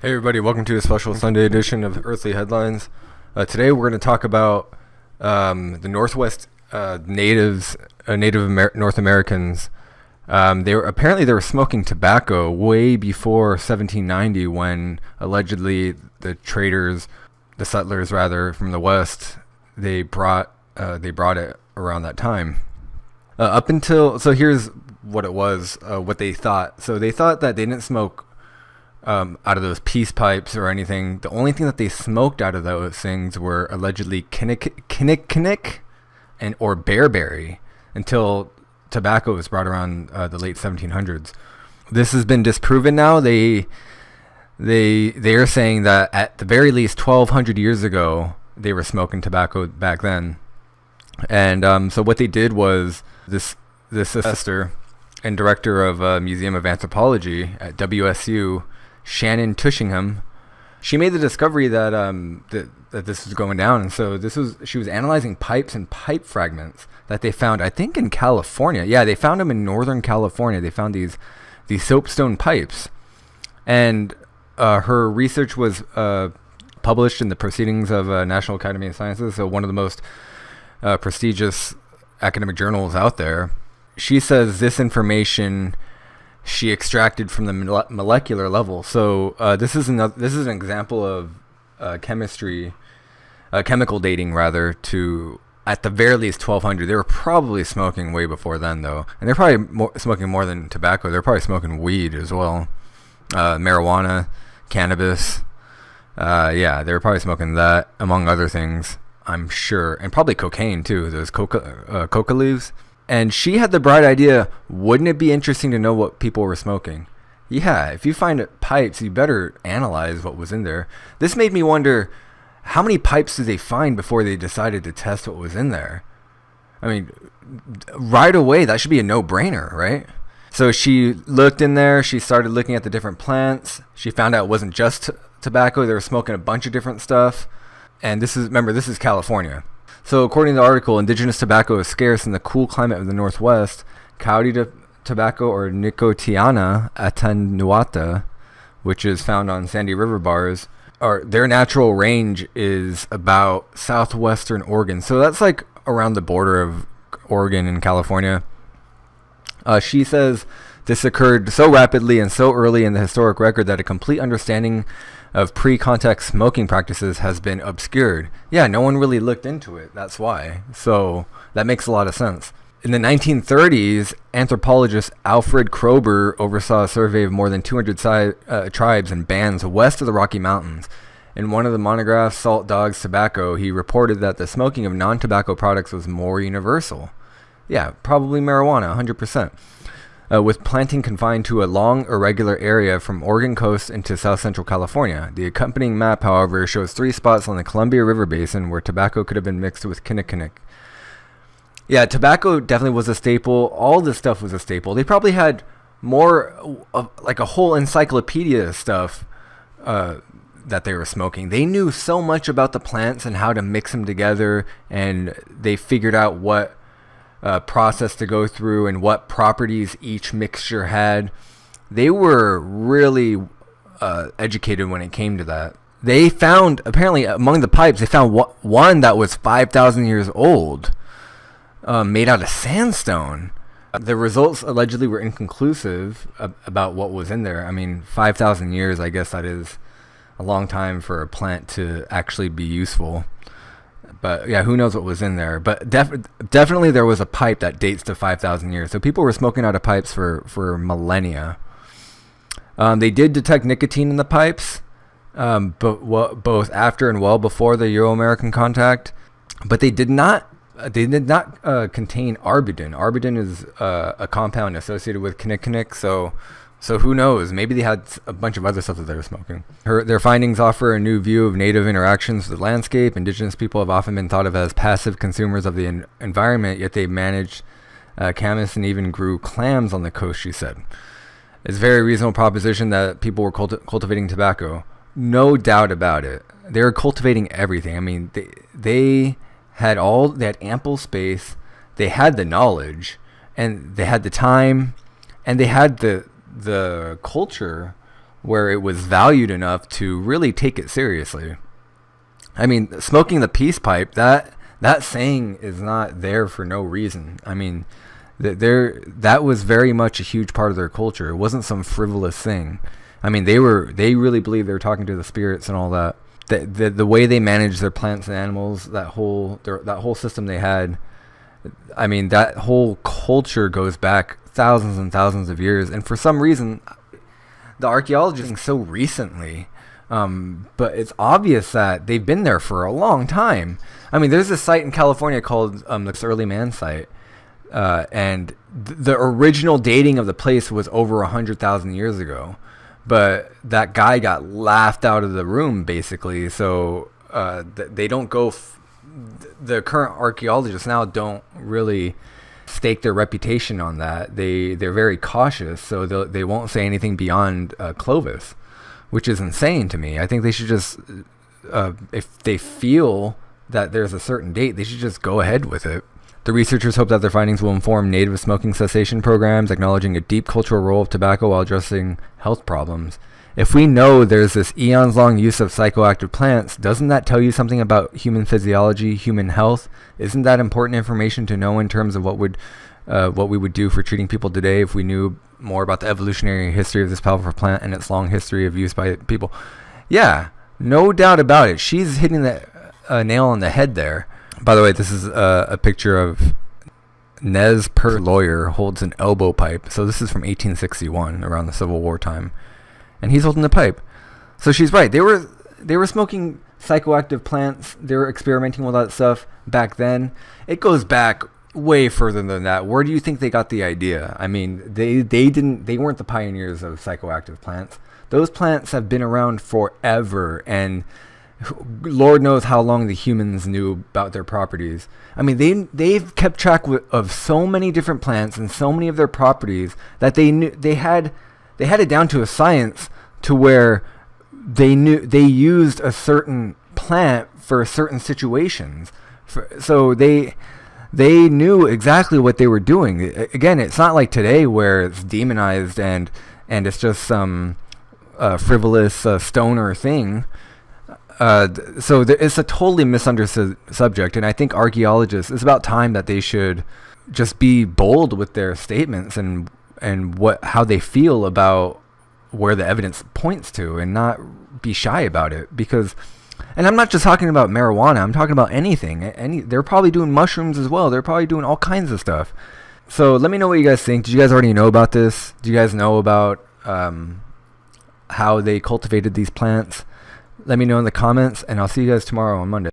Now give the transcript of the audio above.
Hey everybody, welcome to a special Sunday edition of Earthly Headlines. Today we're going to talk about the Northwest natives, North Americans. They were smoking tobacco way before 1790, when allegedly the settlers rather from the West, they brought it around that time. Here's what it was, what they thought. So they thought that they didn't smoke out of those peace pipes or anything. The only thing that they smoked out of those things were allegedly kinnikinnick and or bearberry, until tobacco was brought around the late 1700s. This has been disproven now. They are saying that at the very least 1200 years ago they were smoking tobacco back then. And so what they did was, this assessor and director of Museum of Anthropology at WSU, Shannon Tushingham, she made the discovery that that this was going down. And so she was analyzing pipes and pipe fragments that they found, I think, in California. Yeah, they found them in Northern California. They found these soapstone pipes, and her research was published in the Proceedings of National Academy of Sciences, so one of the most prestigious academic journals out there. She says this information she extracted from the molecular level. So this is an example of chemical dating rather, to at the very least 1200. They were probably smoking way before then though, and they're probably smoking more than tobacco. They're probably smoking weed as well, marijuana, cannabis. Yeah, they were probably smoking that among other things, I'm sure, and probably cocaine too. Those coca leaves. And she had the bright idea, wouldn't it be interesting to know what people were smoking? Yeah, if you find pipes, you better analyze what was in there. This made me wonder, how many pipes did they find before they decided to test what was in there? I mean, right away, that should be a no-brainer, right? So she looked in there, she started looking at the different plants. She found out it wasn't just tobacco, they were smoking a bunch of different stuff. And this is California. So according to the article, indigenous tobacco is scarce in the cool climate of the Northwest. Coyote tobacco, or Nicotiana attenuata, which is found on sandy river bars, their natural range is about southwestern Oregon. So that's like around the border of Oregon and California. She says this occurred so rapidly and so early in the historic record that a complete understanding of pre-contact smoking practices has been obscured. Yeah, no one really looked into it. That's why. So that makes a lot of sense. In the 1930s, anthropologist Alfred Kroeber oversaw a survey of more than 200 tribes and bands west of the Rocky Mountains. In one of the monographs, Salt Dogs Tobacco, he reported that the smoking of non-tobacco products was more universal. Yeah, probably marijuana, 100%. With planting confined to a long, irregular area from Oregon coast into south central California. The accompanying map, however, shows 3 spots on the Columbia River Basin where tobacco could have been mixed with kinnikinnick. Yeah, tobacco definitely was a staple. All this stuff was a staple. They probably had more, like a whole encyclopedia of stuff that they were smoking. They knew so much about the plants and how to mix them together, and they figured out what process to go through and what properties each mixture had. They were really educated when it came to that. They found, apparently among the pipes, they found one that was 5,000 years old, made out of sandstone. The results allegedly were inconclusive about what was in there. I mean, 5,000 years, I guess that is a long time for a plant to actually be useful. But yeah, who knows what was in there. But definitely there was a pipe that dates to 5,000 years. So people were smoking out of pipes for millennia. They did detect nicotine in the pipes, but both after and well before the Euro-American contact. But they did not contain arbidin. Arbidin is a compound associated with kinnikinnick. So who knows? Maybe they had a bunch of other stuff that they were smoking. Their findings offer a new view of native interactions with the landscape. Indigenous people have often been thought of as passive consumers of the environment, yet they managed camas and even grew clams on the coast, she said. It's a very reasonable proposition that people were cultivating tobacco. No doubt about it. They were cultivating everything. I mean, they had ample space, they had the knowledge, and they had the time, and they had the culture where it was valued enough to really take it seriously. I mean, smoking the peace pipe, that saying is not there for no reason. I mean, that was very much a huge part of their culture. It wasn't some frivolous thing. I mean, they really believed they were talking to the spirits and all that. The way they managed their plants and animals, that whole system they had, I mean, that whole culture goes back thousands and thousands of years. And for some reason, the archaeologists so recently, but it's obvious that they've been there for a long time. I mean, there's a site in California called the Early Man site, and the original dating of the place was over 100,000 years ago. But that guy got laughed out of the room, basically. So they don't go. The current archaeologists now don't really stake their reputation on that. They're very cautious, so they won't say anything beyond Clovis, which is insane to me. I think they should just, if they feel that there's a certain date, they should just go ahead with it. The researchers hope that their findings will inform native smoking cessation programs, acknowledging a deep cultural role of tobacco while addressing health problems. If we know there's this eons-long use of psychoactive plants, doesn't that tell you something about human physiology, human health? Isn't that important information to know in terms of what we would do for treating people today if we knew more about the evolutionary history of this powerful plant and its long history of use by people? Yeah, no doubt about it. She's hitting the nail on the head there. By the way, this is a picture of Nez Perce lawyer holds an elbow pipe. So this is from 1861, around the Civil War time. And he's holding the pipe. So she's right. They were smoking psychoactive plants. They were experimenting with that stuff back then. It goes back way further than that. Where do you think they got the idea? I mean, they weren't the pioneers of psychoactive plants. Those plants have been around forever, and Lord knows how long the humans knew about their properties. I mean, they've kept track of so many different plants and so many of their properties that they had it down to a science, to where they used a certain plant for certain situations. So they knew exactly what they were doing. Again, it's not like today where it's demonized and it's just some frivolous stoner thing. So it's a totally misunderstood subject, and I think archaeologists, it's about time that they should just be bold with their statements and how they feel about where the evidence points to, and not be shy about it. Because, and I'm not just talking about marijuana, I'm talking about anything. They're probably doing mushrooms as well. They're probably doing all kinds of stuff. So let me know what you guys think. Did you guys already know about this? Do you guys know about how they cultivated these plants? Let me know in the comments, and I'll see you guys tomorrow on Monday.